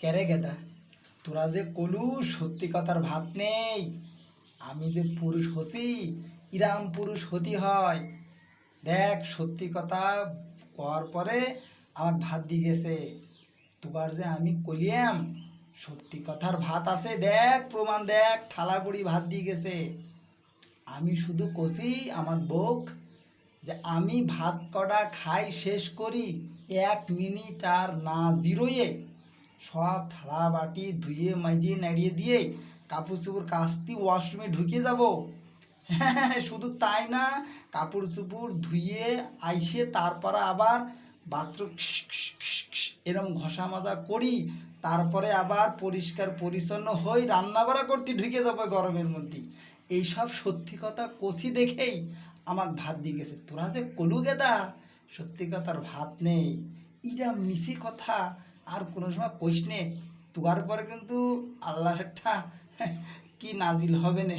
কেরে গেদা, তোরা যে কলু সত্যি কথার ভাত নেই, আমি যে পুরুষ হসি, ইরাম পুরুষ হতি হয়। দেখ সত্যি কথা কর পরে আমাকে ভাত দিয়ে গেছে। তোবার যে আমি কলিয়াম সত্যি কথার ভাত আছে, দেখ প্রমাণ, দেখ থালা কড়ি ভাত দিয়ে গেছে। আমি শুধু কষি আমার বউক যে আমি ভাত কটা খাই শেষ করি 1 মিনিট আর না জিরোয়ে সব থালা বাটি ধুয়ে মাজিয়ে নাড়িয়ে দিয়ে কাপড় চোপড় কাচতে ওয়াশরুমে ঢুকে যাব। হ্যাঁ, শুধু তাই না, কাপড় চোপড় ধুয়ে আইসে তারপরে আবার বাথরুম এরম ঘষা মাজা করি, তারপরে আবার পরিষ্কার পরিচ্ছন্ন হই রান্না বাড়া করতে ঢুকে যাবে গরমের মধ্যে। এইসব সত্যি কথা কষি দেখেই আমার ভাত দিয়ে গেছে। তোরা যে কলু গেদা সত্যি কথার ভাত নেই, ইটা মিশি কথা আর কোনো সময় কইস নে। তোয়ার পরে কিন্তু আল্লাহর একটা কি নাজিল হবে না।